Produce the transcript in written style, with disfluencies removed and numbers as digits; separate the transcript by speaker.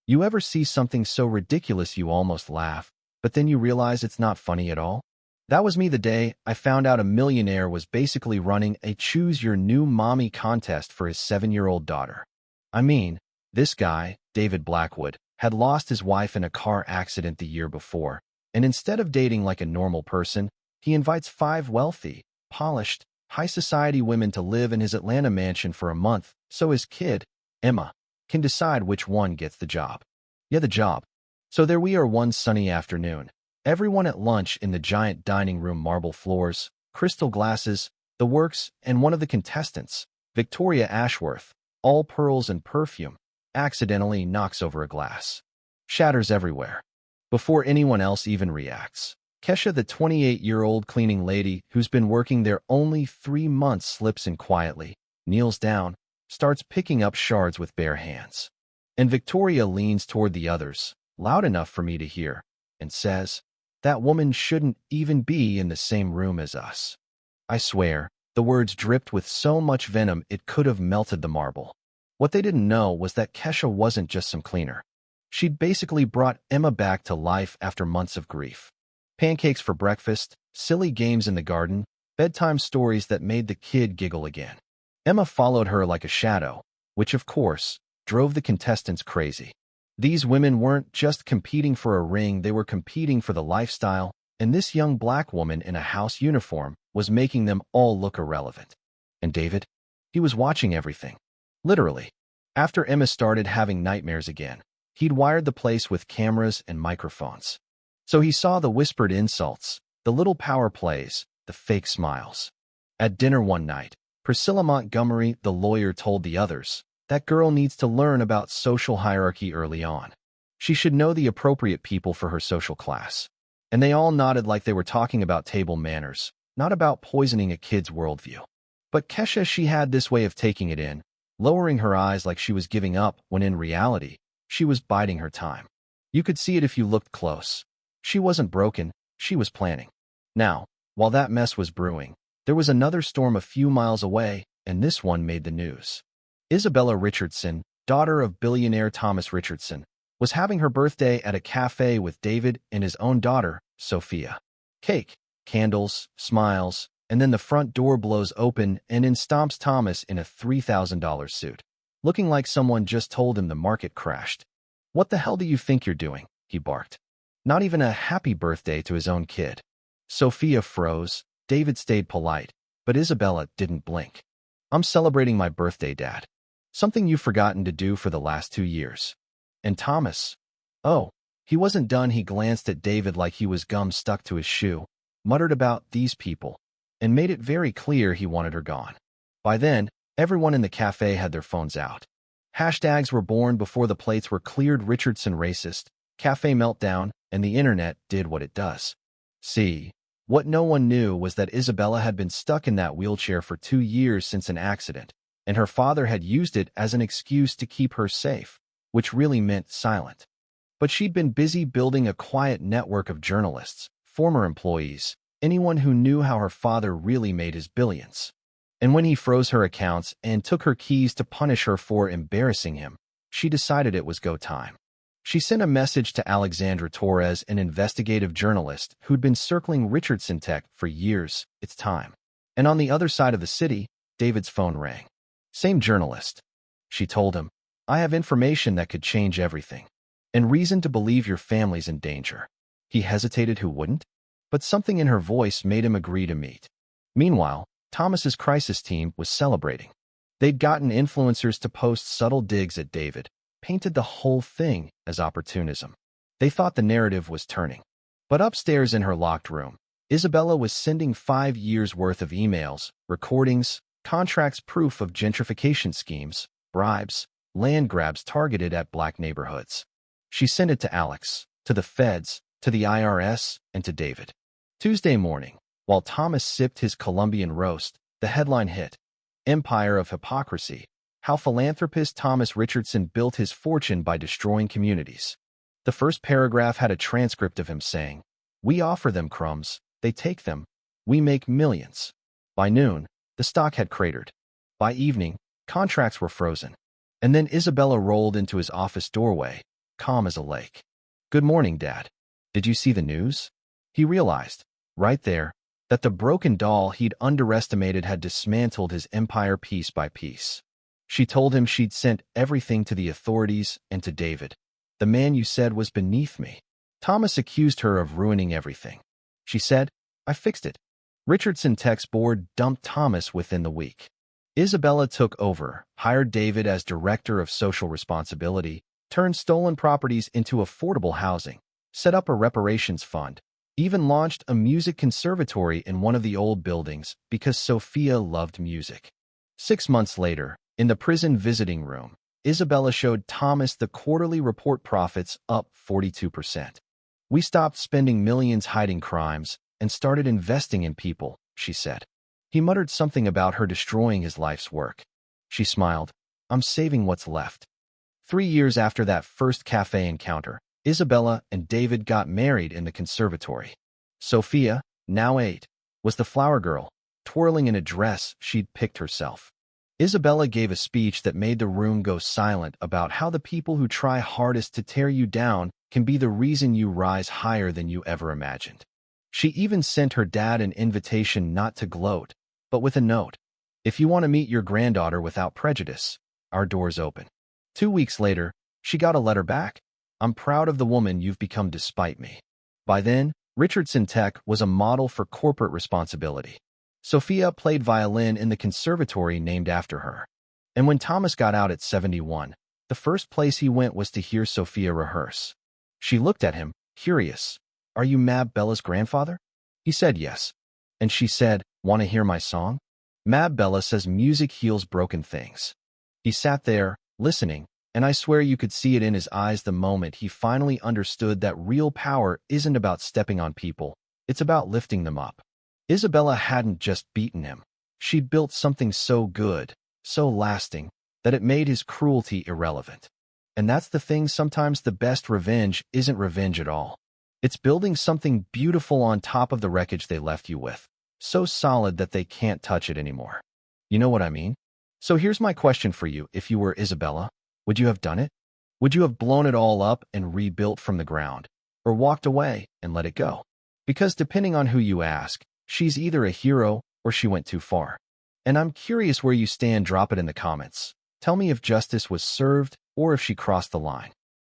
Speaker 1: You ever see something so ridiculous you almost laugh, but then you realize it's not funny at all? That was me the day I found out a millionaire was basically running a Choose Your New Mommy contest for his 7-year-old daughter. I mean, this guy, David Blackwood, had lost his wife in a car accident the year before, and instead of dating like a normal person, he invites 5 wealthy, polished, high-society women to live in his Atlanta mansion for a month so his kid, Emma, can decide which one gets the job. Yeah, the job. So there we are one sunny afternoon. Everyone at lunch in the giant dining room, marble floors, crystal glasses, the works, and one of the contestants, Victoria Ashworth, all pearls and perfume, accidentally knocks over a glass. Shatters everywhere. Before anyone else even reacts, Kesha, the 28-year-old cleaning lady who's been working there only 3 months, slips in quietly, kneels down, starts picking up shards with bare hands. And Victoria leans toward the others, loud enough for me to hear, and says, "That woman shouldn't even be in the same room as us." I swear, the words dripped with so much venom it could have melted the marble. What they didn't know was that Kesha wasn't just some cleaner. She'd basically brought Emma back to life after months of grief. Pancakes for breakfast, silly games in the garden, bedtime stories that made the kid giggle again. Emma followed her like a shadow, which of course, drove the contestants crazy. These women weren't just competing for a ring, they were competing for the lifestyle, and this young black woman in a house uniform was making them all look irrelevant. And David? He was watching everything. Literally. After Emma started having nightmares again, he'd wired the place with cameras and microphones. So he saw the whispered insults, the little power plays, the fake smiles. At dinner one night, Priscilla Montgomery, the lawyer, told the others, "That girl needs to learn about social hierarchy early on. She should know the appropriate people for her social class." And they all nodded like they were talking about table manners, not about poisoning a kid's worldview. But Kesha, she had this way of taking it in, lowering her eyes like she was giving up when in reality, she was biding her time. You could see it if you looked close. She wasn't broken, she was planning. Now, while that mess was brewing, there was another storm a few miles away, and this one made the news. Isabella Richardson, daughter of billionaire Thomas Richardson, was having her birthday at a cafe with David and his own daughter, Sophia. Cake, candles, smiles, and then the front door blows open and in stomps Thomas in a $3,000 suit, looking like someone just told him the market crashed. "What the hell do you think you're doing?" he barked. Not even a happy birthday to his own kid. Sophia froze, David stayed polite, but Isabella didn't blink. "I'm celebrating my birthday, Dad. Something you've forgotten to do for the last 2 years. And Thomas?" Oh, he wasn't done. He glanced at David like he was gum stuck to his shoe, muttered about "these people," and made it very clear he wanted her gone. By then, everyone in the cafe had their phones out. Hashtags were born before the plates were cleared: Richardson racist, cafe meltdown, and the internet did what it does. See, what no one knew was that Isabella had been stuck in that wheelchair for 2 years since an accident, and her father had used it as an excuse to keep her safe, which really meant silent. But she'd been busy building a quiet network of journalists, former employees, anyone who knew how her father really made his billions. And when he froze her accounts and took her keys to punish her for embarrassing him, she decided it was go time. She sent a message to Alexandra Torres, an investigative journalist who'd been circling Richardson Tech for years. "It's time." And on the other side of the city, David's phone rang. "Same journalist." She told him, "I have information that could change everything. And reason to believe your family's in danger." He hesitated. Who wouldn't? But something in her voice made him agree to meet. Meanwhile, Thomas's crisis team was celebrating. They'd gotten influencers to post subtle digs at David, painted the whole thing as opportunism. They thought the narrative was turning. But upstairs in her locked room, Isabella was sending 5 years' worth of emails, recordings, contracts, proof of gentrification schemes, bribes, land grabs targeted at black neighborhoods. She sent it to Alex, to the feds, to the IRS, and to David. Tuesday morning, while Thomas sipped his Colombian roast, the headline hit: "Empire of Hypocrisy. How philanthropist Thomas Richardson built his fortune by destroying communities." The first paragraph had a transcript of him saying, "We offer them crumbs, they take them. We make millions." By noon, the stock had cratered. By evening, contracts were frozen. And then Isabella rolled into his office doorway, calm as a lake. "Good morning, Dad. Did you see the news?" He realized, right there, that the broken doll he'd underestimated had dismantled his empire piece by piece. She told him she'd sent everything to the authorities and to David. "The man you said was beneath me." Thomas accused her of ruining everything. She said, "I fixed it." Richardson Tech's board dumped Thomas within the week. Isabella took over, hired David as director of social responsibility, turned stolen properties into affordable housing, set up a reparations fund, even launched a music conservatory in one of the old buildings because Sophia loved music. 6 months later, in the prison visiting room, Isabella showed Thomas the quarterly report profits up 42%. "We stopped spending millions hiding crimes and started investing in people," she said. He muttered something about her destroying his life's work. She smiled. "I'm saving what's left." 3 years after that first cafe encounter, Isabella and David got married in the conservatory. Sophia, now 8, was the flower girl, twirling in a dress she'd picked herself. Isabella gave a speech that made the room go silent about how the people who try hardest to tear you down can be the reason you rise higher than you ever imagined. She even sent her dad an invitation not to gloat, but with a note. "If you want to meet your granddaughter without prejudice, our door's open." 2 weeks later, she got a letter back. "I'm proud of the woman you've become despite me." By then, Richardson Tech was a model for corporate responsibility. Sophia played violin in the conservatory named after her. And when Thomas got out at 71, the first place he went was to hear Sophia rehearse. She looked at him, curious. "Are you Mab Bella's grandfather?" He said yes. And she said, "Want to hear my song?" Mab Bella says music heals broken things. He sat there, listening, and I swear you could see it in his eyes the moment he finally understood that real power isn't about stepping on people, it's about lifting them up. Isabella hadn't just beaten him. She'd built something so good, so lasting, that it made his cruelty irrelevant. And that's the thing, sometimes the best revenge isn't revenge at all. It's building something beautiful on top of the wreckage they left you with, so solid that they can't touch it anymore. You know what I mean? So here's my question for you. If you were Isabella, would you have done it? Would you have blown it all up and rebuilt from the ground? Or walked away and let it go? Because depending on who you ask, she's either a hero or she went too far. And I'm curious where you stand. Drop it in the comments. Tell me if justice was served or if she crossed the line.